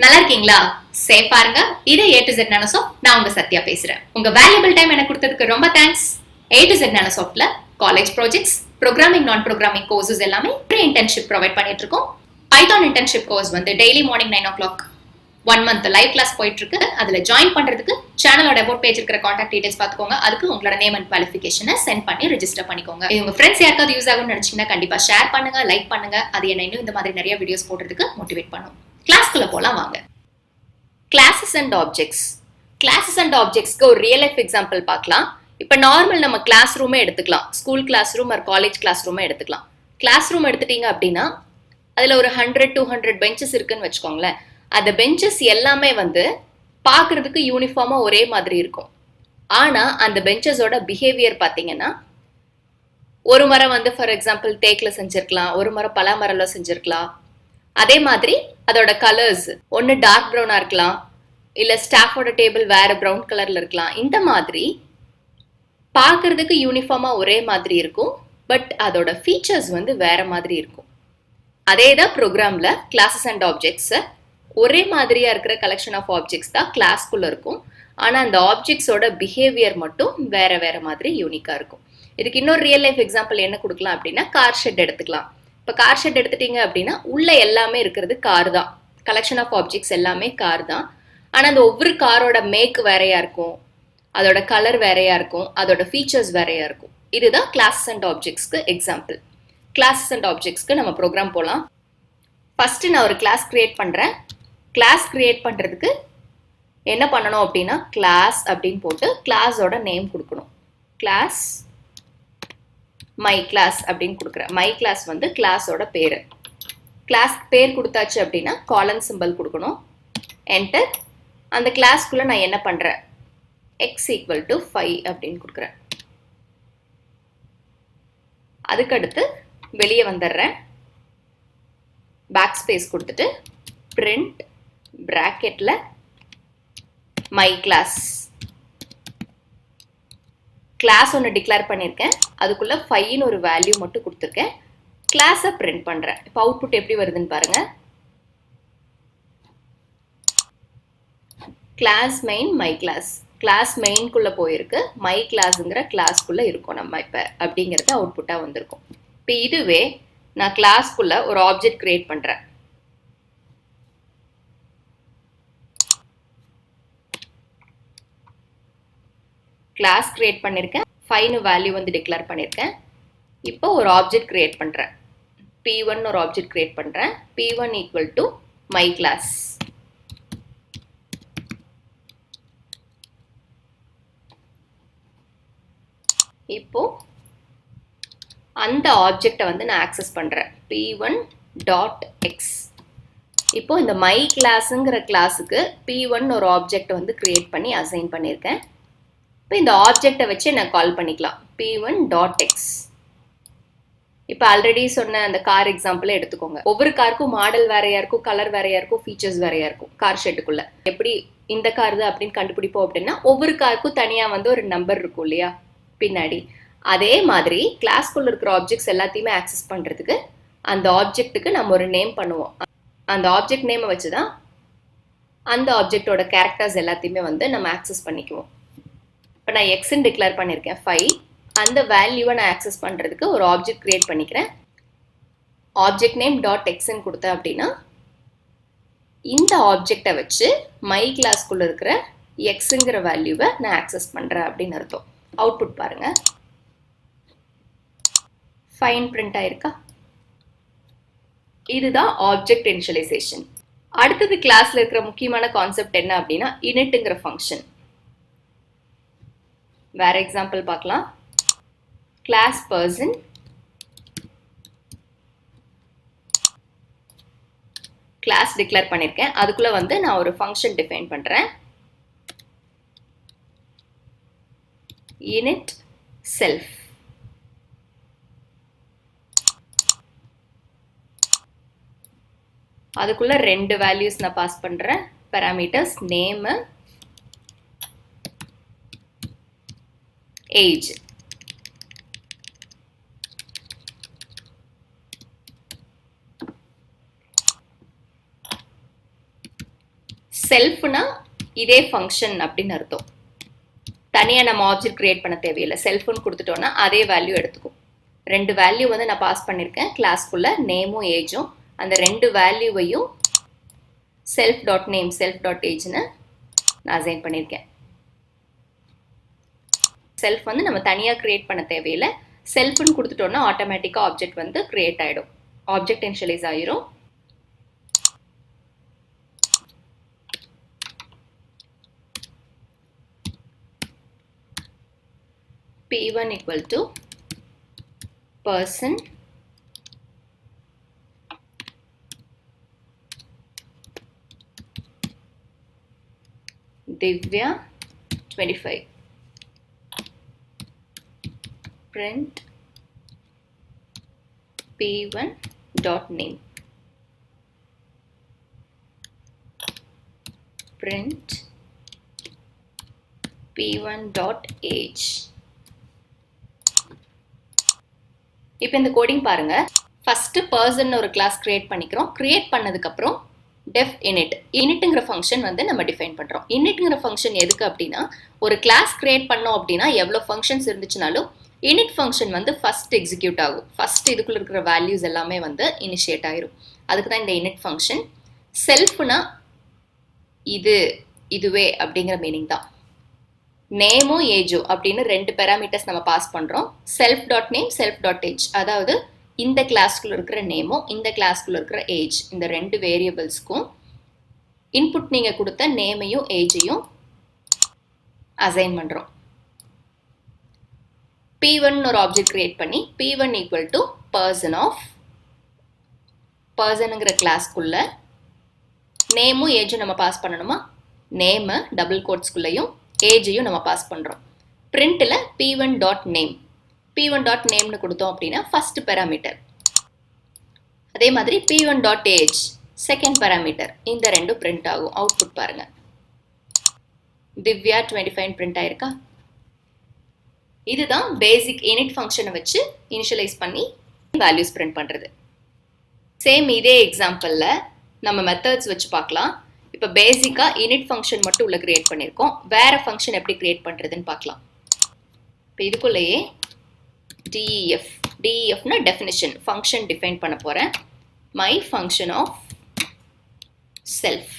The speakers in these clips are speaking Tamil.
நல்லா இருக்கீங்களா? சேஃபா இருங்க. இது A to Z நானோசாஃப்ட். நான் உங்க சத்யா பேசுறேன். உங்க வேல்யூபிள் டைம் எனக்கு கொடுத்ததுக்கு ரொம்ப தேங்க்ஸ். A to Z நானோசாஃப்ட்ல காலேஜ் ப்ராஜெக்ட்ஸ், ப்ரோக்ராமிங் நான் ப்ரோக்ராமிங் கோர்சஸ் எல்லாமே ப்ரீ இன்டர்ன்ஷிப் ப்ரொவைட் பண்ணிட்டு இருக்கோம். பைத்தான் இன்டர்ன்ஷிப் கோர்ஸ் வந்து daily morning 9 o'clock 1 month live class போயிட்டு இருக்கு. அதுல ஜாயின் பண்றதுக்கு சேனலோட அபவுட் பேஜ் இருக்கிற கான்டாக்ட் டீடைல்ஸ் பாத்துக்கோங்க. அதுக்கு உங்களோட நேம் அண்ட் குவாலிஃபிகேஷனை சென்ட் பண்ணி ரெஜிஸ்டர் பண்ணிக்கோங்க. இது உங்க ஃப்ரெண்ட்ஸ் யாருக்காவது யூஸ் ஆகும்னு நினைச்சீங்கன்னா கண்டிப்பா ஷேர் பண்ணுங்க, லைக் பண்ணுங்க. அது என்ன இன்னும் இந்த மாதிரி நிறைய வீடியோஸ் போடுறதுக்கு மோட்டிவேட் பண்ணும். கிளாஸ்க்குள்ள போலாம் வாங்க. Classes and objects. Classes and ஆப்ஜெக்ட்ஸ்க்கு ஒரு ரியல் லைஃப் எக்ஸாம்பிள் பார்க்கலாம். இப்போ நார்மல் நம்ம கிளாஸ் ரூமே எடுத்துக்கலாம். ஸ்கூல் கிளாஸ் ரூம் ஒரு காலேஜ் கிளாஸ் ரூமே எடுத்துக்கலாம். கிளாஸ் ரூம் எடுத்துட்டீங்க அப்படின்னா அதில் ஒரு 100-200 பெஞ்சஸ் இருக்குன்னு வச்சுக்கோங்களேன். அந்த பெஞ்சஸ் எல்லாமே வந்து பார்க்கறதுக்கு யூனிஃபார்மாக ஒரே மாதிரி இருக்கும். ஆனால் அந்த பெஞ்சஸோட பிஹேவியர் பார்த்தீங்கன்னா ஒரு மரம் வந்து ஃபார் எக்ஸாம்பிள் தேக்கில் செஞ்சுருக்கலாம், ஒரு மரம் பலா மரம்ல செஞ்சுருக்கலாம். அதே மாதிரி அதோட கலர்ஸ் ஒன்று டார்க் ப்ரௌனாக இருக்கலாம், இல்லை ஸ்டாஃபோட டேபிள் வேறு ப்ரௌன் கலரில் இருக்கலாம். இந்த மாதிரி பார்க்கறதுக்கு யூனிஃபார்மாக ஒரே மாதிரி இருக்கும், பட் அதோட ஃபீச்சர்ஸ் வந்து வேறு மாதிரி இருக்கும். அதே தான் ப்ரோக்ராமில் கிளாஸஸ் அண்ட் ஆப்ஜெக்ட்ஸை ஒரே மாதிரியாக இருக்கிற கலெக்ஷன் ஆஃப் ஆப்ஜெக்ட்ஸ் தான் கிளாஸ்க்குள்ளே இருக்கும். ஆனால் அந்த ஆப்ஜெக்ட்ஸோட பிஹேவியர் மட்டும் வேறு வேறு மாதிரி யூனிக்காக இருக்கும். இதுக்கு இன்னொரு ரியல் லைஃப் எக்ஸாம்பிள் என்ன கொடுக்கலாம் அப்படின்னா கார் ஷெட் எடுத்துக்கலாம். இப்போ கார் ஷெட் எடுத்துட்டீங்க அப்படின்னா உள்ள எல்லாமே இருக்கிறது கார் தான், கலெக்ஷன் ஆஃப் ஆப்ஜெக்ட்ஸ் எல்லாமே கார் தான். ஆனால் அந்த ஒவ்வொரு காரோட மேக் வேறையா இருக்கும், அதோட கலர் வேறையா இருக்கும், அதோட ஃபீச்சர்ஸ் வேறையா இருக்கும். இதுதான் கிளாஸஸ் அண்ட் ஆப்ஜெக்ட்ஸ்க்கு எக்ஸாம்பிள். கிளாஸஸ் அண்ட் ஆப்ஜெக்ட்ஸ்க்கு நம்ம ப்ரோக்ராம் போகலாம். ஃபர்ஸ்ட் நான் ஒரு கிளாஸ் கிரியேட் பண்ணுறேன். கிளாஸ் கிரியேட் பண்ணுறதுக்கு என்ன பண்ணணும் அப்படின்னா கிளாஸ் அப்படின்னு போட்டு கிளாஸோட நேம் கொடுக்கணும். கிளாஸ் மை கிளாஸ் அப்படின்னு கொடுக்குறேன். மை கிளாஸ் வந்து கிளாஸோட பேர். கிளாஸ் பேர் கொடுத்தாச்சு அப்படின்னா காலன் சிம்பிள் கொடுக்கணும். என்டர். அந்த கிளாஸ்க்குள்ள நான் என்ன பண்ணுறேன், x = 5 அப்படின்னு கொடுக்குறேன். அதுக்கடுத்து வெளியே வந்துடுறேன். பேக் ஸ்பேஸ் கொடுத்துட்டு பிரிண்ட் பிராக்கெட்டில் மை கிளாஸ் கிளாஸ் ஒன்று டிக்ளேர் பண்ணியிருக்கேன். அதுக்குள்ள 5ன்னு ஒரு வேல்யூ மட்டும் கொடுத்துருக்கேன். கிளாஸை பிரிண்ட் பண்ணுறேன். இப்போ அவுட்புட் எப்படி வருதுன்னு பாருங்க. Class main my class. Class மெயின்குள்ளே போயிருக்கு, மை கிளாஸுங்கிற கிளாஸ்க்குள்ளே இருக்கும் நம்ம இப்போ அப்படிங்கிறது அவுட்புட்டாக வந்திருக்கும். இப்போ இதுவே நான் கிளாஸ்க்குள்ள ஒரு ஆப்ஜெக்ட் கிரியேட் பண்ணுறேன். கிளாஸ் கிரியேட் பண்ணியிருக்கேன், 5ன்னு வேல்யூ வந்து டிக்ளேர் பண்ணியிருக்கேன். இப்போ ஒரு ஆப்ஜெக்ட் கிரியேட் பண்ணுறேன். P1 ஒரு ஆப்ஜெக்ட் கிரியேட் பண்ணுறேன். P1 = my class. இப்போ அந்த ஆப்ஜெக்டை வந்து நான் ஆக்சஸ் பண்ணுறேன். P1.x. இப்போ இந்த மை கிளாஸுங்கிற கிளாஸுக்கு P1 ஒரு ஆப்ஜெக்ட் வந்து கிரியேட் பண்ணி அசைன் பண்ணியிருக்கேன். இப்போ இந்த ஆப்ஜெக்டை வச்சு நான் கால் பண்ணிக்கலாம். P1.x. இப்போ ஆல்ரெடி சொன்ன அந்த கார் எக்ஸாம்பிளை எடுத்துக்கோங்க. ஒவ்வொரு காருக்கும் மாடல் வேறையா இருக்கும், கலர் வேறையா இருக்கும், ஃபீச்சர்ஸ் வேறையா இருக்கும். கார் ஷெட்டுக்குள்ள எப்படி இந்த கார் தான் அப்படின்னு கண்டுபிடிப்போம் அப்படின்னா ஒவ்வொரு காருக்கும் தனியாக வந்து ஒரு நம்பர் இருக்கும் இல்லையா பின்னாடி. அதே மாதிரி கிளாஸ்க்குள்ள இருக்கிற ஆப்ஜெக்ட்ஸ் எல்லாத்தையுமே ஆக்சஸ் பண்ணுறதுக்கு அந்த ஆப்ஜெக்ட்டுக்கு நம்ம ஒரு நேம் பண்ணுவோம். அந்த ஆப்ஜெக்ட் நேமை வச்சு தான் அந்த ஆப்ஜெக்டோட கேரக்டர்ஸ் எல்லாத்தையுமே வந்து நம்ம ஆக்சஸ் பண்ணிக்குவோம். இப்போ நான் எக்ஸ்ன்னு டிக்ளேர் பண்ணியிருக்கேன் 5. அந்த வேல்யூவை நான் ஆக்சஸ் பண்ணுறதுக்கு ஒரு ஆப்ஜெக்ட் கிரியேட் பண்ணிக்கிறேன். ஆப்ஜெக்ட் நேம் .xன்னு கொடுத்தேன் அப்படின்னா இந்த ஆப்ஜெக்டை வச்சு மை கிளாஸ்க்குள்ளே இருக்கிற எக்ஸுங்கிற வேல்யூவை நான் ஆக்சஸ் பண்ணுறேன் அப்படின்னு அர்த்தம். அவுட்புட் பாருங்க. ஃபைன் பிரிண்ட் ஆயிருக்கா? இதுதான் ஆப்ஜெக்ட் இனிஷியலைசேஷன். அடுத்தது கிளாஸ்ல இருக்கிற முக்கியமான கான்செப்ட் என்ன அப்படின்னா initங்கிற ஃபங்க்ஷன். வேற எக்ஸாம்பிள் பார்க்கலாம். கிளாஸ் பர்சன் கிளாஸ் டிக்ளேர் பண்ணியிருக்கேன். அதுக்குள்ள வந்து நான் ஒரு ஃபங்க்ஷன் டிஃபைன் பண்றேன். init self. அதுக்குள்ள 2 வேல்யூஸ் நான் பாஸ் பண்றேன். Parameters name, age. செல்ஃப்னா இதே ஃபங்க்ஷன் அப்படின்னு அர்த்தம். தனியாக நம்ம ஆப்ஜெக்ட் கிரியேட் பண்ண தேவையில்லை. செல்ஃப்னு கொடுத்துட்டோன்னா அதே வேல்யூ எடுத்துக்கும். 2 வேல்யூ வந்து நான் பாஸ் பண்ணியிருக்கேன் கிளாஸ்க்குள்ள, நேமும் ஏஜும். அந்த 2 வேல்யூவையும் self dot name self dot ஏஜ்னு நான் அசைன் பண்ணியிருக்கேன். செல்ஃப் வந்து நம்ம தனியாக கிரியேட் பண்ண தேவையில்லை. செல்ஃப்னு கொடுத்துட்டோன்னா ஆட்டோமேட்டிக்காக ஆப்ஜெக்ட் வந்து கிரியேட் ஆகிடும், ஆப்ஜெக்ட் இனிஷியலைஸ் ஆகிரும். P1 equal to person Divya 25. Print P1 dot name. Print P1 dot age. இப்போ இந்த கோடிங் பாருங்க. ஃபர்ஸ்ட் பர்சன் ஒரு கிளாஸ் கிரியேட் பண்ணிக்கிறோம். கிரியேட் பண்ணதுக்கு அப்புறம் டெஃப் இனிட், இனிட்ங்கிற ஃபங்க்ஷன் வந்து நம்ம டிஃபைன் பண்றோம். இனிட்ங்கிற ஃபங்க்ஷன் எதுக்கு அப்படின்னா, ஒரு கிளாஸ் கிரியேட் பண்ணோம் அப்படின்னா எவ்வளோ ஃபங்க்ஷன்ஸ் இருந்துச்சுனாலும் இனிட் ஃபங்க்ஷன் வந்து ஃபர்ஸ்ட் எக்ஸிக்யூட் ஆகும். ஃபர்ஸ்ட் இதுக்குள்ள இருக்கிற வேல்யூஸ் எல்லாமே வந்து இனிஷியேட் ஆயிரும். அதுக்கு தான் இந்த இனிட் ஃபங்க்ஷன். செல்ஃப்னா இதுவே அப்படிங்கிற மீனிங் தான். நேமும் ஏஜோ அப்படின்னு 2 பேராமீட்டர்ஸ் நம்ம பாஸ் பண்ணுறோம். Self dot name self dot age, அதாவது இந்த கிளாஸ்க்குள்ள இருக்கிற நேமும் இந்த கிளாஸ்க்குள்ள இருக்கிற ஏஜ், இந்த 2 வேரியபிள்ஸ்க்கும் இன்புட் நீங்கள் கொடுத்த நேமையும் ஏஜையும் அசைன் பண்ணுறோம். P1 ஒரு ஆப்ஜெக்ட் கிரியேட் பண்ணி P1 equal to person of, பர்சனுங்கிற கிளாஸ்க்குள்ள நேமும் ஏஜும் நம்ம பாஸ் பண்ணணுமா, நேமை டபுள் கோட்ஸ்குள்ளேயும் ஏஜையும் நம்ம பாஸ் பண்ணுறோம். பிரிண்ட்டில் P1 dot name, P1 dot நேம்னு கொடுத்தோம் அப்படின்னா ஃபர்ஸ்ட் பேராமீட்டர். அதே மாதிரி P1 dot age second parameter. இந்த 2 பிரிண்ட் ஆகும். அவுட்புட் பாருங்க, திவ்யா 25 பிரிண்ட் ஆயிருக்கா. இதுதான் பேசிக் இனிட் ஃபங்க்ஷனை வச்சு இனிஷியலைஸ் பண்ணி வேல்யூஸ் பிரிண்ட் பண்ணுறது. சேம் இதே எக்ஸாம்பிளில் நம்ம மெத்தட்ஸ் வச்சு பார்க்கலாம். இப்போ பேசிக்காக இனிட் ஃபங்க்ஷன் மட்டும் உள்ள கிரியேட் பண்ணியிருக்கோம். வேற ஃபங்க்ஷன் எப்படி கிரியேட் பண்ணுறதுன்னு பார்க்கலாம். இப்போ இதுக்குள்ளேயே DEFனா டெஃபினிஷன், ஃபங்க்ஷன் டிஃபைன் பண்ண போகிறேன். மை ஃபங்க்ஷன் ஆஃப் செல்ஃப்,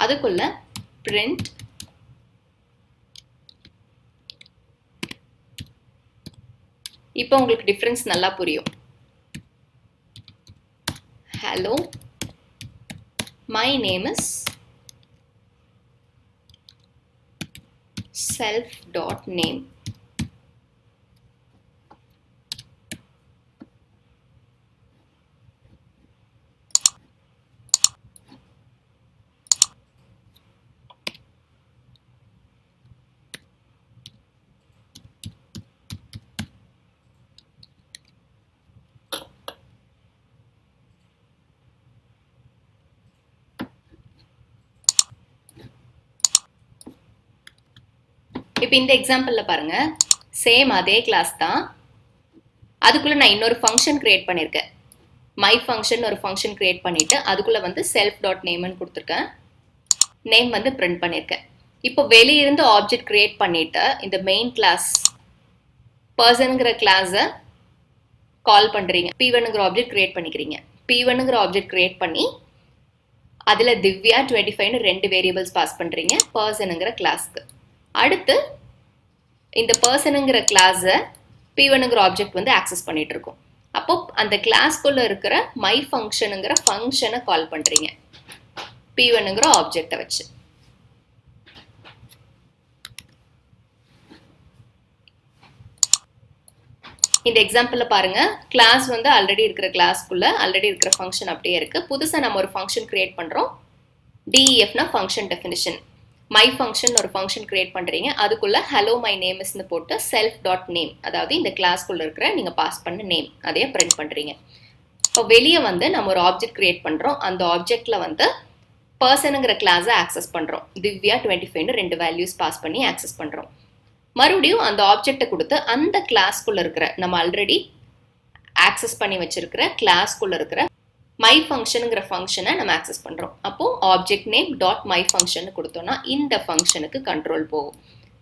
அதுக்குள்ள பிரிண்ட் இப்போ உங்களுக்கு டிஃப்ரென்ஸ் நல்லா புரியும். Hello, my name is self.name. இப்போ இந்த எக்ஸாம்பிளில் பாருங்க, சேம் அதே கிளாஸ் தான். அதுக்குள்ளே நான் இன்னொரு ஃபங்க்ஷன் கிரியேட் பண்ணியிருக்கேன். மை ஃபங்க்ஷன் ஒரு ஃபங்க்ஷன் கிரியேட் பண்ணிவிட்டு அதுக்குள்ளே வந்து செல்ஃப் டாட் நேம்னு கொடுத்துருக்கேன். நேம் வந்து பிரிண்ட் பண்ணியிருக்கேன். இப்போ வெளியிருந்து ஆப்ஜெக்ட் கிரியேட் பண்ணிவிட்டு இந்த மெயின் கிளாஸ் பர்சனுங்கிற கிளாஸை கால் பண்ணுறீங்க. P1ங்கிற ஆப்ஜெக்ட் கிரியேட் பண்ணிக்கிறீங்க. P1ங்கிற ஆப்ஜெக்ட் கிரியேட் பண்ணி அதில் திவ்யா 25ன்னு 2 வேரியபிள்ஸ் பாஸ் பண்ணுறீங்க பர்சனுங்கிற கிளாஸ்க்கு. அடுத்து இந்த பர்சனுங்கிற கிளாஸை P1ங்கிற ஆப்ஜெக்ட் வந்து ஆக்சஸ் பண்ணிட்டு இருக்கோம். அப்போ அந்த கிளாஸ்க்குள்ள இருக்கிற மை ஃபங்க்ஷனுங்கிற ஃபங்க்ஷனை கால் பண்றீங்க P1ங்கிற ஆப்ஜெக்டை வச்சு. இந்த எக்ஸாம்பிளில் பாருங்க, கிளாஸ் வந்து ஆல்ரெடி இருக்கிற கிளாஸ்க்குள்ள ஆல்ரெடி இருக்கிற ஃபங்க்ஷன் அப்படியே இருக்கு. புதுசாக நம்ம ஒரு ஃபங்க்ஷன் கிரியேட் பண்றோம். DEFனா ஃபங்க்ஷன் டெஃபினிஷன். மை ஃபங்க்ஷன் ஒரு ஃபங்க்ஷன் கிரியேட் பண்ணுறீங்க. அதுக்குள்ளே ஹலோ மை நேம் இஸ்ன்னு போட்டு செல்ஃப் டாட் நேம், அதாவது இந்த கிளாஸ்க்குள்ளே இருக்கிற நீங்கள் பாஸ் பண்ண நேம் அதையே பிரிண்ட் பண்ணுறீங்க. இப்போ வெளியே வந்து நம்ம ஒரு ஆப்ஜெக்ட் கிரியேட் பண்ணுறோம். அந்த ஆப்ஜெக்டில் வந்து பர்சனுங்கிற கிளாஸை ஆக்சஸ் பண்ணுறோம். திவ்யா 25ன்னு 2 வேல்யூஸ் பாஸ் பண்ணி ஆக்சஸ் பண்ணுறோம். மறுபடியும் அந்த ஆப்ஜெக்டை கொடுத்து அந்த கிளாஸ்க்குள்ளே இருக்கிற நம்ம ஆல்ரெடி ஆக்சஸ் பண்ணி வச்சிருக்கிற கிளாஸ்க்குள்ளே இருக்கிற மை ஃபங்க்ஷனுங்கிற ஃபங்க்ஷனை நம்ம ஆக்சஸ் பண்ணுறோம். அப்போது object name dot my function கொடுத்தோன்னா இந்த ஃபங்க்ஷனுக்கு கண்ட்ரோல் போகும்.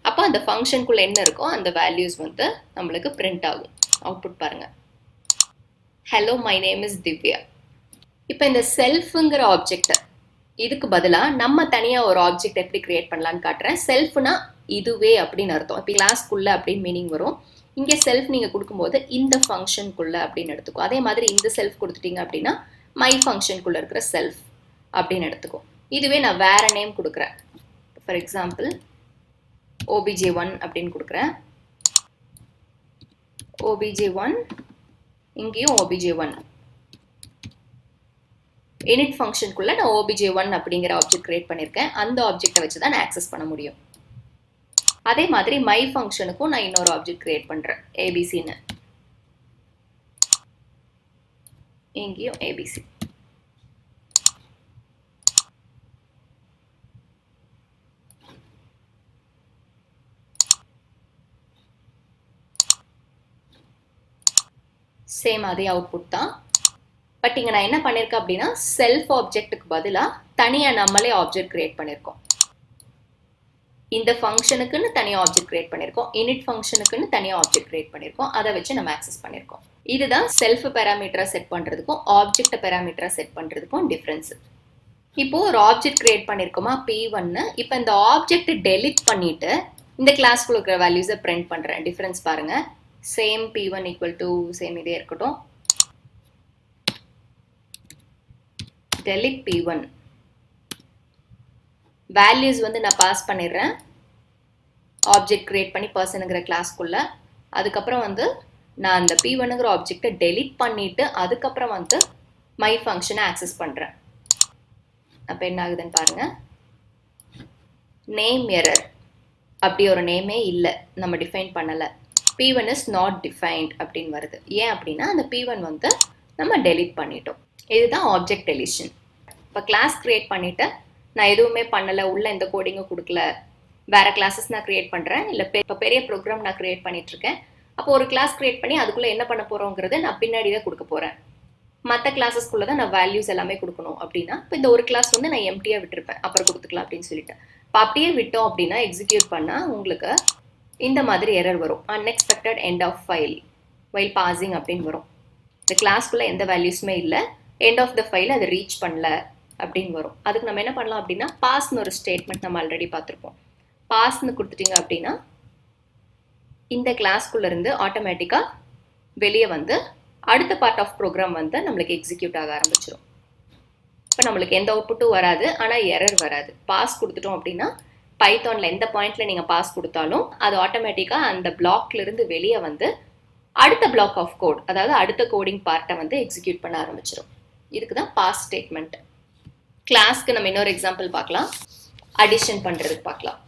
அப்போ அந்த ஃபங்க்ஷனுக்குள்ளே என்ன இருக்கோ அந்த வேல்யூஸ் வந்து நம்மளுக்கு பிரிண்ட் ஆகும். அவுட்புட் பாருங்கள், hello my name is Divya. இப்போ இந்த செல்ஃபுங்கிற ஆப்ஜெக்ட் இதுக்கு பதிலாக நம்ம தனியாக ஒரு ஆப்ஜெக்ட் எப்படி கிரியேட் பண்ணலான்னு காட்டுறேன். செல்ஃப்னா இதுவே அப்படின்னு அர்த்தம். இப்போ கிளாஸ்க்குள்ளே அப்படின்னு மீனிங் வரும். இங்கே செல்ஃப் நீங்கள் கொடுக்கும்போது இந்த ஃபங்க்ஷனுக்குள்ளே அப்படின்னு எடுத்துக்கும். அதே மாதிரி இந்த செல்ஃப் கொடுத்துட்டீங்க அப்படின்னா மை ஃபங்க்ஷனுக்குள்ளே இருக்கிற செல்ஃப் அப்படின்னு எடுத்துக்கும். இதுவே நான் வேற நேம் கொடுக்குறேன். ஃபார் எக்ஸாம்பிள் obj1 அப்படின்னு கொடுக்குறேன். obj1 இங்கேயும் obj1 init ஃபங்க்ஷனுக்குள்ளே நான் obj1 அப்படிங்கிற ஆப்ஜெக்ட் கிரியேட் பண்ணியிருக்கேன். அந்த ஆப்ஜெக்டை வச்சு தான் நான் ஆக்சஸ் பண்ண முடியும். அதே மாதிரி மை ஃபங்க்ஷனுக்கும் நான் இன்னொரு ஆப்ஜெக்ட் கிரியேட் பண்ணுறேன் ஏபிசின்னு. இங்கேயும் ஏபிசி. சேம் அதே அவுட்புட் தான். பட் இங்கே நான் என்ன பண்ணியிருக்கேன் அப்படின்னா செல்ஃப் ஆப்ஜெக்ட்டுக்கு பதிலாக தனியாக நம்மளே ஆப்ஜெக்ட் கிரியேட் பண்ணியிருக்கோம். இந்த ஃபங்க்ஷனுக்குன்னு தனியாக ஆப்ஜெக்ட் கிரியேட் பண்ணியிருக்கோம். இனிட் ஃபங்க்ஷனுக்குன்னு தனியாக ஆப்ஜெக்ட் கிரியேட் பண்ணியிருக்கோம். அதை வச்சு நம்ம ஆக்சஸ் பண்ணியிருக்கோம். இதுதான் செல்ஃப் பேராமீட்டரை செட் பண்ணுறதுக்கும் ஆப்ஜெக்ட் பேராமீட்டரை செட் பண்ணுறதுக்கும் டிஃப்ரென்ஸு. இப்போது ஒரு ஆப்ஜெக்ட் கிரியேட் பண்ணியிருக்கோமா P1. இப்போ இந்த ஆப்ஜெக்ட் டெலிட் பண்ணிவிட்டு இந்த கிளாஸ்க்குள்ள இருக்கிற வேல்யூஸை பிரிண்ட் பண்ணுறேன். டிஃப்ரென்ஸ் பாருங்கள். Same P1 equal to same இதே இருக்கட்டும். delete P1 வேல்யூஸ் வந்து நான் பாஸ் பண்ணிடுறேன். ஆப்ஜெக்ட் கிரியேட் பண்ணி பர்சனுங்கிற கிளாஸ்க்குள்ள. அதுக்கப்புறம் வந்து நான் அந்த P1ங்கிற ஆப்ஜெக்டை டெலிட் பண்ணிட்டு அதுக்கப்புறம் வந்து மை ஃபங்க்ஷனை ஆக்சஸ் பண்ணுறேன். அப்போ என்ன ஆகுதுன்னு பாருங்க. நேம் எரர், அப்படி ஒரு நேமே இல்லை, நம்ம டிஃபைன் பண்ணலை. P1 is not defined அப்படின்னு வருது. ஏன் அப்படின்னா அந்த P1 வந்து நம்ம டெலிட் பண்ணிட்டோம். இதுதான் ஆப்ஜெக்ட் டெலிஷன். இப்போ கிளாஸ் கிரியேட் பண்ணிவிட்டு நான் எதுவுமே பண்ணலை, உள்ள எந்த கோடிங்கும் கொடுக்கல, வேறு கிளாஸஸ் நான் கிரியேட் பண்ணுறேன், இல்லை இப்போ பெரிய ப்ரோக்ராம் நான் கிரியேட் பண்ணிகிட்ருக்கேன். அப்போ ஒரு கிளாஸ் கிரியேட் பண்ணி அதுக்குள்ளே என்ன பண்ண போகிறோங்கிறத நான் பின்னாடி தான் கொடுக்க போகிறேன். மற்ற கிளாஸஸ்க்குள்ளே தான் நான் வேல்யூஸ் எல்லாமே கொடுக்கணும். அப்படின்னா இப்போ இந்த ஒரு கிளாஸ் வந்து நான் எம்டியாக விட்டுருப்பேன், அப்புறம் கொடுத்துக்கலாம் அப்படின்னு சொல்லிட்டு. இப்போ அப்படியே விட்டோம் அப்படின்னா எக்ஸிக்யூட் பண்ணால் உங்களுக்கு இந்த மாதிரி எரர் வரும். Unexpected end of file while parsing அப்படின்னு வரும். இந்த கிளாஸ்க்குள்ளே எந்த வேல்யூஸுமே இல்லை, எண்ட் ஆஃப் த ஃபைல் அதை ரீச் பண்ணல அப்படின்னு வரும். அதுக்கு நம்ம என்ன பண்ணலாம் அப்படின்னா பாஸ்னு ஒரு ஸ்டேட்மெண்ட் நம்ம ஆல்ரெடி பார்த்துருப்போம். பாஸ்ன்னு கொடுத்துட்டீங்க அப்படின்னா இந்த கிளாஸ்க்குள்ளேருந்து ஆட்டோமேட்டிக்காக வெளியே வந்து அடுத்த பார்ட் ஆஃப் ப்ரோக்ராம் வந்து நம்மளுக்கு எக்ஸிக்யூட் ஆக ஆரம்பிச்சிடும். இப்போ நம்மளுக்கு எந்த அவுட்புட்டும் வராது, ஆனால் எரர் வராது. பாஸ் கொடுத்துட்டோம் அப்படின்னா பைத்தானில் எந்த பாயிண்ட்ல நீங்கள் பாஸ் கொடுத்தாலும் அது ஆட்டோமேட்டிக்காக அந்த பிளாக்லேருந்து வெளியே வந்து அடுத்த பிளாக் ஆஃப் கோட், அதாவது அடுத்த கோடிங் பார்ட்டை வந்து எக்ஸிக்யூட் பண்ண ஆரம்பிச்சிடும். இதுக்கு தான் பாஸ் ஸ்டேட்மெண்ட். கிளாஸ்க்கு நம்ம இன்னொரு எக்ஸாம்பிள் பார்க்கலாம். அடிஷன் பண்ணுறதுக்கு பார்க்கலாம்.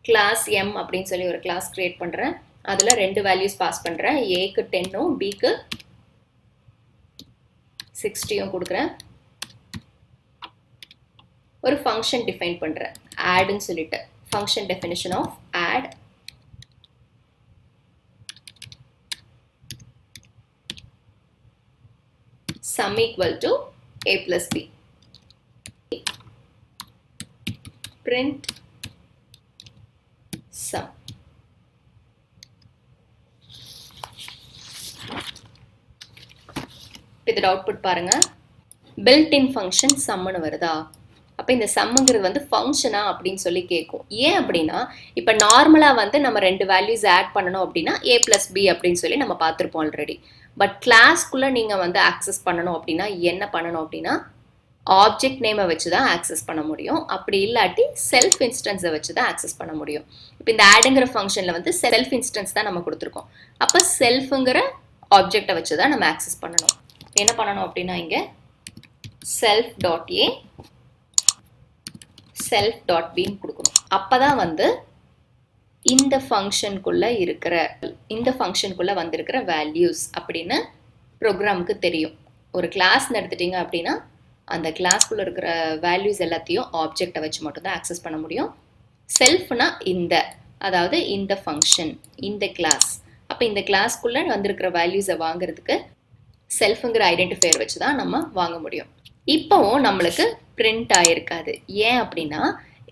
கிளாஸ் எம் அப்படின்னு சொல்லி ஒரு கிளாஸ் கிரியேட் பண்ணுறேன். அதில் 2 வேல்யூஸ் பாஸ் பண்ணுறேன். ஏக்கு 10ம் பிக்கு 60யும் கொடுக்குறேன். ஒரு ஃபங்க்ஷன் டிஃபைன் பண்ணுறேன், ஆட்னு சொல்லிட்டு. Function definition of add sum equal to a plus b. Print sum. இதோட அவுட்புட் பாருங்க. built in function sumனு வருதா? அப்போ இந்த சம்முங்கிறது வந்து ஃபங்க்ஷனா அப்படின்னு சொல்லி கேட்கும். ஏன் அப்படின்னா இப்போ நார்மலாக வந்து நம்ம 2 வேல்யூஸ் ஆட் பண்ணணும் அப்படின்னா a plus b அப்படின்னு சொல்லி நம்ம பார்த்துருப்போம் ஆல்ரெடி. பட் கிளாஸ்க்குள்ளே நீங்கள் வந்து ஆக்சஸ் பண்ணணும் அப்படின்னா என்ன பண்ணணும் அப்படின்னா ஆப்ஜெக்ட் நேமை வச்சு தான் ஆக்சஸ் பண்ண முடியும். அப்படி இல்லாட்டி செல்ஃப் இன்ஸ்டன்ஸை வச்சு தான் ஆக்சஸ் பண்ண முடியும். இப்போ இந்த ஆடுங்கிற ஃபங்க்ஷனில் வந்து செல்ஃப் இன்ஸ்டன்ஸ் தான் நம்ம கொடுத்துருக்கோம். அப்போ செல்ஃபுங்கிற ஆப்ஜெக்டை வச்சு தான் நம்ம ஆக்சஸ் பண்ணணும். என்ன பண்ணணும் அப்படின்னா இங்கே self dot A self dot பின்னு கொடுக்கணும். அப்போ தான் வந்து இந்த ஃபங்க்ஷனுக்குள்ளே வந்திருக்கிற வேல்யூஸ் அப்படின்னு ப்ரோக்ராமுக்கு தெரியும். ஒரு கிளாஸ்ன்னு எடுத்துட்டிங்க அப்படின்னா அந்த கிளாஸ்க்குள்ளே இருக்கிற வேல்யூஸ் எல்லாத்தையும் ஆப்ஜெக்டை வச்சு மட்டும்தான் ஆக்சஸ் பண்ண முடியும். செல்ஃப்னா அதாவது இந்த ஃபங்க்ஷன், இந்த கிளாஸ். அப்போ அப்போ இந்த கிளாஸ்க்குள்ளே வந்திருக்கிற வேல்யூஸை வாங்குறதுக்கு செல்ஃபுங்கிற ஐடென்டிஃபையர் வச்சு தான் நம்ம வாங்க முடியும். இப்போவும் நம்மளுக்கு பிரிண்ட் ஆகிருக்காது. ஏன் அப்படின்னா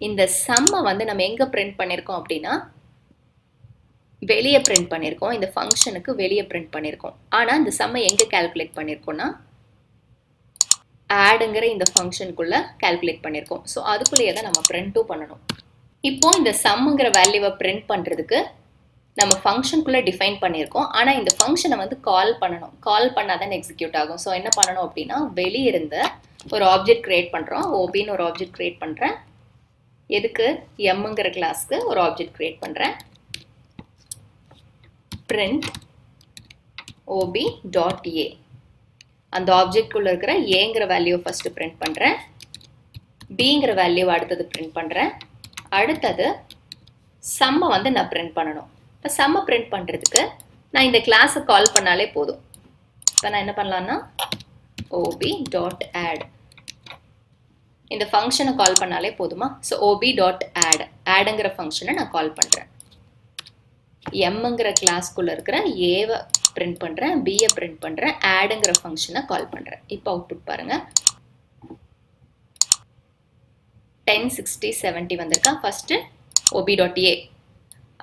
இந்த சம்மை வந்து நம்ம எங்கே பிரிண்ட் பண்ணியிருக்கோம் அப்படின்னா வெளியே பிரிண்ட் பண்ணியிருக்கோம். இந்த ஃபங்க்ஷனுக்கு வெளியே பிரிண்ட் பண்ணியிருக்கோம். ஆனால் இந்த சம்மை எங்கே கால்குலேட் பண்ணியிருக்கோம்னா ஆடுங்கிற இந்த ஃபங்க்ஷனுக்குள்ளே கால்குலேட் பண்ணியிருக்கோம். ஸோ அதுக்குள்ளேயே தான் நம்ம பிரிண்ட்டும் பண்ணணும். இப்போ இந்த சம்முங்கிற வேல்யூவை பிரிண்ட் பண்ணுறதுக்கு நம்ம ஃபங்க்ஷனுக்குள்ளே டிஃபைன் பண்ணியிருக்கோம். ஆனால் இந்த ஃபங்க்ஷனை வந்து கால் பண்ணணும். கால் பண்ணால் தான் எக்ஸிக்யூட் ஆகும். ஸோ என்ன பண்ணணும் அப்படின்னா வெளியிருந்து ஒரு ஆப்ஜெக்ட் க்ரியேட் பண்ணுறோம். ஓபின்னு ஒரு ஆப்ஜெக்ட் க்ரியேட் பண்ணுறேன். எதுக்கு? எம்ங்கிற கிளாஸ்க்கு ஒரு ஆப்ஜெக்ட் க்ரியேட் பண்ணுறேன். print ob.a அந்த ஆப்ஜெக்ட்குள்ளே இருக்கிற ஏங்கிற வேல்யூ ஃபஸ்ட்டு பிரிண்ட் பண்ணுறேன். பிங்கிற வேல்யூ அடுத்தது பிரிண்ட் பண்ணுறேன். அடுத்தது சம்மை வந்து நான் பிரிண்ட் பண்ணணும். இப்போ சம்மை பிரிண்ட் பண்ணுறதுக்கு நான் இந்த கிளாஸை கால் பண்ணாலே போதும். இப்போ நான் என்ன பண்ணலான்னா ob.add இந்த ஃபங்க்ஷனை கால் பண்ணாலே போதுமா? ஸோ ob.add ஆடுங்கிற ஃபங்க்ஷனை நான் கால் பண்ணுறேன். எம்ங்கிற கிளாஸ்க்குள்ளே இருக்கிற ஏவை பிரிண்ட் பண்ணுறேன், பியை பிரிண்ட் பண்ணுறேன், ஆடுங்கிற ஃபங்க்ஷனை கால் பண்ணுறேன். இப்போ அவுட்புட் பாருங்கள். 10, 60, 70 வந்திருக்கா. ஃபஸ்ட்டு ob.a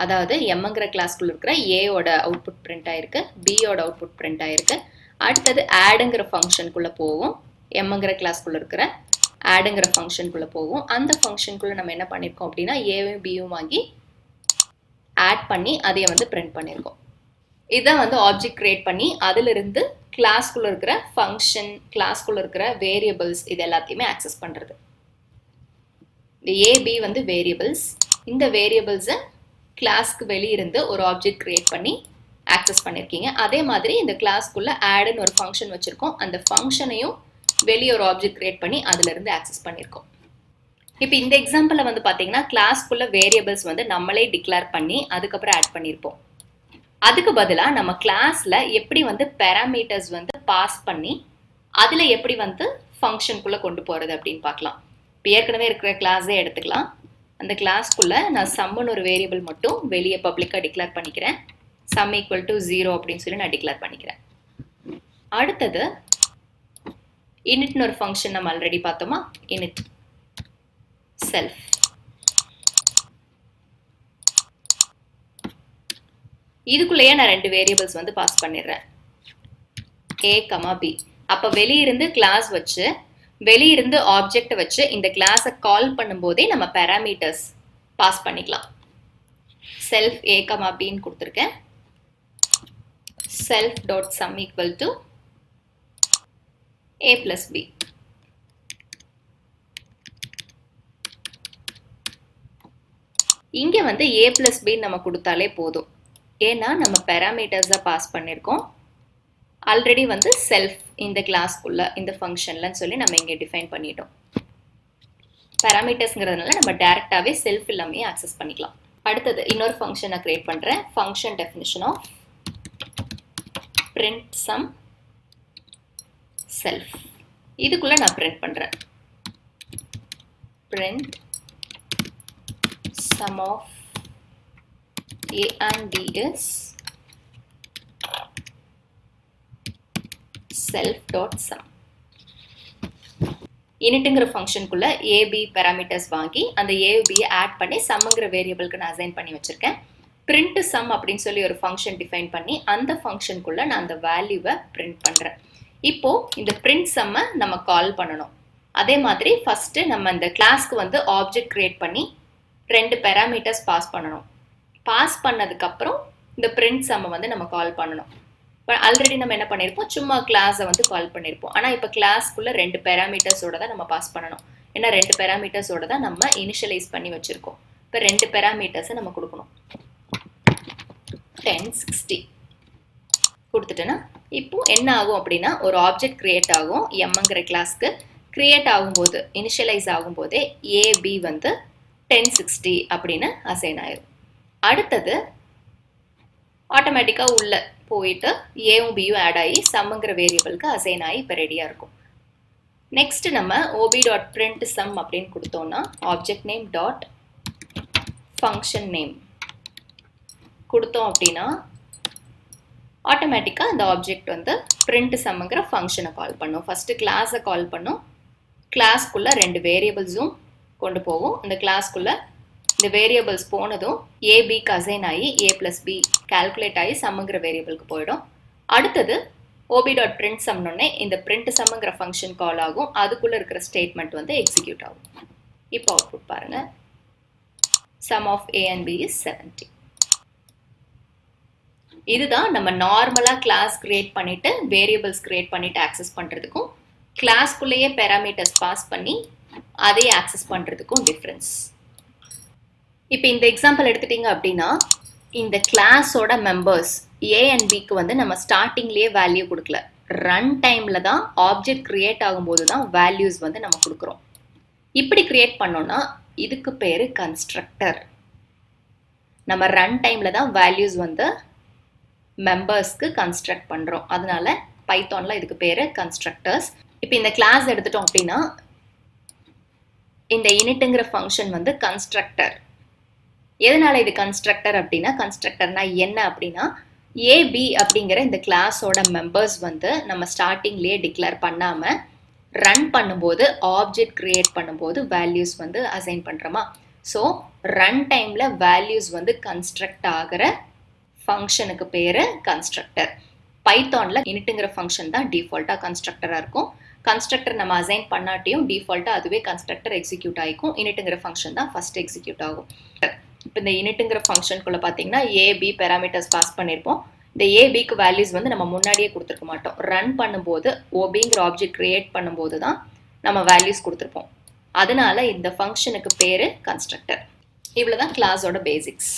அதாவது எம்ங்கிற கிளாஸ்க்குள்ளே இருக்கிற ஏயோட அவுட்புட் பிரிண்ட் ஆகிருக்கு, பியோட அவுட்புட் பிரிண்ட் ஆகிருக்கு. அடுத்தது ஆடுங்கிற ஃபங்க்ஷனுக்குள்ளே போகும். எம்ங்கிற கிளாஸ்க்குள்ளே இருக்கிற ஆடுங்கிற ஃபங்க்ஷனுக்குள்ளே போகும். அந்த ஃபங்க்ஷனுக்குள்ளே நம்ம என்ன பண்ணியிருக்கோம் அப்படின்னா ஏவும் பியும் வாங்கி ஆட் பண்ணி அதையை வந்து பிரிண்ட் பண்ணியிருக்கோம். இதை வந்து ஆப்ஜெக்ட் கிரியேட் பண்ணி அதிலிருந்து கிளாஸ்க்குள்ளே இருக்கிற ஃபங்க்ஷன், கிளாஸ்க்குள்ளே இருக்கிற வேரியபிள்ஸ் இது எல்லாத்தையுமே ஆக்சஸ் பண்ணுறது. இந்த ஏபி வந்து வேரியபிள்ஸ். இந்த வேரியபிள்ஸை கிளாஸ்க்கு வெளியிருந்து ஒரு ஆப்ஜெக்ட் கிரியேட் பண்ணி ஆக்சஸ் பண்ணியிருக்கீங்க. அதே மாதிரி இந்த கிளாஸ்க்குள்ளே ஆடுன்னு ஒரு ஃபங்க்ஷன் வச்சுருக்கோம். அந்த ஃபங்க்ஷனையும் வெளியே ஒரு ஆப்ஜெக்ட் கிரியேட் பண்ணி அதிலிருந்து ஆக்சஸ் பண்ணியிருக்கோம். இப்போ இந்த எக்ஸாம்பிளில் வந்து பார்த்தீங்கன்னா கிளாஸ்க்குள்ளே வேரியபிள்ஸ் வந்து நம்மளே டிக்ளேர் பண்ணி அதுக்கப்புறம் ஆட் பண்ணியிருப்போம். அதுக்கு பதிலாக நம்ம கிளாஸில் எப்படி வந்து பேராமீட்டர்ஸ் வந்து பாஸ் பண்ணி அதில் எப்படி வந்து ஃபங்க்ஷனுக்குள்ளே கொண்டு போகிறது அப்படின்னு பார்க்கலாம். இப்போ ஏற்கனவே இருக்கிற கிளாஸே எடுத்துக்கலாம். அந்த கிளாஸ்க்குள்ளே நான் சம்முன்னு ஒரு வேரியபிள் மட்டும் வெளியே பப்ளிக்காக டிக்ளேர் பண்ணிக்கிறேன். சம் ஈக்குவல் டு 0 அப்படின்னு சொல்லி நான் டிக்ளேர் பண்ணிக்கிறேன். அடுத்தது initன்னு ஒரு ஃபங்க்ஷன் நம்ம ஆல்ரெடி பார்த்தோமா, init செல்ஃப். இதுக்குள்ளேயே நான் 2 வேரியபிள்ஸ் வந்து பாஸ் பண்ணிடுறேன், a, b. அப்போ வெளியிருந்து கிளாஸ் வச்சு வெளியிருந்து ஆப்ஜெக்டை வச்சு இந்த கிளாஸை கால் பண்ணும்போதே நம்ம பேராமீட்டர்ஸ் பாஸ் பண்ணிக்கலாம். செல்ஃப் a, bன்னு கொடுத்துருக்கேன். Self dot some equal to a plus b. இங்கே வந்து a plus b நம்ம கொடுத்தாலே போதும். ஏன்னா நம்ம பேராமீட்டர்ஸை பாஸ் பண்ணியிருக்கோம். ஆல்ரெடி வந்து செல்ஃப் இந்த கிளாஸ்க்குள்ள இந்த ஃபங்க்ஷன்லன்னு சொல்லி நம்ம இங்கே டிஃபைன் பண்ணிட்டோம். பேராமீட்டர்ஸ்ங்கிறதுனால நம்ம டைரெக்டாகவே செல்ஃப் எல்லாமே ஆக்சஸ் பண்ணிக்கலாம். அடுத்தது இன்னொரு ஃபங்க்ஷனை கிரியேட் பண்ணுறேன். Function definition of print sum self. இதுக்குள்ளே நான் பிரிண்ட் பண்ணுறேன். Print sum of a and b is self dot sum. initங்கிற ஃபங்க்ஷனுக்குள்ள ab பேராமீட்டர்ஸ் வாங்கி அந்த ab ஆட் பண்ணி சம்ங்கிற வேரியபிளுக்கு நான் அசைன் பண்ணி வச்சிருக்கேன். print sum அப்படின்னு சொல்லி ஒரு ஃபங்க்ஷன் டிஃபைன் பண்ணி அந்த ஃபங்க்ஷனுக்குள்ள நான் அந்த வேல்யூவை பிரிண்ட் பண்ணுறேன். இப்போ இந்த print sum-ஐ நம்ம கால் பண்ணணும். அதே மாதிரி ஃபர்ஸ்ட் நம்ம இந்த கிளாஸ்க்கு வந்து ஆப்ஜெக்ட் கிரியேட் பண்ணி 2 பேராமீட்டர்ஸ் பாஸ் பண்ணணும். பாஸ் பண்ணதுக்கப்புறம் இந்த print sum-ஐ வந்து நம்ம கால் பண்ணணும். இப்போ ஆல்ரெடி நம்ம என்ன பண்ணியிருப்போம், சும்மா கிளாஸை வந்து கால் பண்ணியிருப்போம். ஆனால் இப்போ கிளாஸ்க்குள்ளே 2 பேராமீட்டர்ஸோட தான் நம்ம பாஸ் பண்ணணும். ஏன்னா 2 பேராமீட்டர்ஸோட தான் நம்ம இனிஷியலைஸ் பண்ணி வச்சுருக்கோம். இப்போ 2 பேராமீட்டர்ஸை நம்ம கொடுக்கணும். 10, 60 கொடுத்துட்டேன்னா இப்போ என்ன ஆகும் அப்படின்னா ஒரு ஆப்ஜெக்ட் கிரியேட் ஆகும். எம்ங்கிற கிளாஸ்க்கு கிரியேட் ஆகும்போது இனிஷியலைஸ் ஆகும்போதே ஏபி வந்து 10, 60 அப்படின்னு அசைன் ஆயிடும். அடுத்தது ஆட்டோமேட்டிக்காக உள்ளே போயிட்டு ஏவும் பியும் ஆட் ஆகி சம்ங்கிற வேரியபிளுக்கு அசைன் ஆகி இப்போ ரெடியாக இருக்கும். நெக்ஸ்ட் நம்ம ob.print sum அப்படின்னு கொடுத்தோம்னா object name dot function name கொடுத்தோம் அப்படின்னா ஆட்டோமேட்டிக்காக அந்த ஆப்ஜெக்ட் வந்து print sumங்கிற ஃபங்க்ஷனை கால் பண்ணும். ஃபஸ்ட்டு கிளாஸை கால் பண்ணும். கிளாஸ்க்குள்ளே 2 வேரியபிள்ஸும் கொண்டு போகும். அந்த கிளாஸ்க்குள்ளே இந்த வேரியபிள்ஸ் போனதும் ஏபிக்கு அசைன் ஆகி a+b கால்குலேட் ஆகி சம்ங்கிற வேரியபிளுக்கு போயிடும். அடுத்தது ob.print sumனோடனே இந்த print sumங்கிற ஃபங்க்ஷன் கால் ஆகும். அதுக்குள்ளே இருக்கிற ஸ்டேட்மெண்ட் வந்து எக்ஸிக்யூட் ஆகும். இப்போ அவுட்புட் பாருங்கள். sum of a and b is 70. இதுதான் நம்ம நார்மலாக கிளாஸ் கிரியேட் பண்ணிவிட்டு வேரியபிள்ஸ் கிரியேட் பண்ணிவிட்டு ஆக்சஸ் பண்ணுறதுக்கும் கிளாஸ்க்குள்ளேயே பேராமீட்டர்ஸ் பாஸ் பண்ணி அதே ஆக்சஸ் பண்ணுறதுக்கும் டிஃப்ரென்ஸ். இப்போ இந்த எக்ஸாம்பிள் எடுத்துட்டிங்க அப்படின்னா இந்த கிளாஸோட மெம்பர்ஸ் ஏ அண்ட் பிக்கு வந்து நம்ம ஸ்டார்டிங்லேயே வேல்யூ கொடுக்கல. ரன் டைமில் தான் ஆப்ஜெக்ட் கிரியேட் ஆகும்போது தான் வேல்யூஸ் வந்து நம்ம கொடுக்குறோம். இப்படி கிரியேட் பண்ணோன்னா இதுக்கு பேர் கன்ஸ்ட்ரக்டர். நம்ம ரன் டைமில் தான் வேல்யூஸ் வந்து மெம்பர்ஸ்க்கு கன்ஸ்ட்ரக்ட் பண்ணுறோம். அதனால பைத்தானில் இதுக்கு பேர் கன்ஸ்ட்ரக்டர்ஸ். இப்போ இந்த கிளாஸ் எடுத்துட்டோம் அப்படின்னா இந்த இனிட்டுங்கிற ஃபங்க்ஷன் வந்து கன்ஸ்ட்ரக்டர். எதனால இது கன்ஸ்ட்ரக்டர் அப்படின்னா, கன்ஸ்ட்ரக்டர்னா என்ன அப்படின்னா ஏபி அப்படிங்கிற இந்த கிளாஸோட மெம்பர்ஸ் வந்து நம்ம ஸ்டார்டிங்லேயே டிக்ளேர் பண்ணாமல் ரன் பண்ணும்போது ஆப்ஜெக்ட் கிரியேட் பண்ணும்போது வேல்யூஸ் வந்து அசைன் பண்ணுறோமா. ஸோ ரன் டைமில் வேல்யூஸ் வந்து கன்ஸ்ட்ரக்ட் ஆகிற ஃபங்க்ஷனுக்கு பேர் கன்ஸ்ட்ரக்டர். பைத்தானில் இனிட்டுங்கிற ஃபங்க்ஷன் தான் டிஃபால்ட்டாக கன்ஸ்ட்ரக்டராக இருக்கும். கன்ஸ்ட்ரக்டர் நம்ம அசைன் பண்ணாட்டியும் டிஃபால்ட்டாக அதுவே கன்ஸ்ட்ரக்டர் எக்ஸிக்யூட் ஆகிக்கும். இனிட்டுங்கிற ஃபங்க்ஷன் தான் ஃபஸ்ட் எக்ஸிக்யூட் ஆகும். இப்போ இந்த இனிட்டுங்கிற ஃபங்க்ஷனுக்குள்ளே பார்த்தீங்கன்னா ஏபி பேராமீட்டர்ஸ் பாஸ் பண்ணியிருப்போம். இந்த ஏபிக்கு வேல்யூஸ் வந்து நம்ம முன்னாடியே கொடுத்துருக்க மாட்டோம். ரன் பண்ணும்போது ஓபிங்கிற ஆப்ஜெக்ட் கிரியேட் பண்ணும்போது தான் நம்ம வேல்யூஸ் கொடுத்துருப்போம். அதனால இந்த ஃபங்க்ஷனுக்கு பேர் கன்ஸ்ட்ரக்டர். இவ்வளோ தான் கிளாஸோட பேசிக்ஸ்.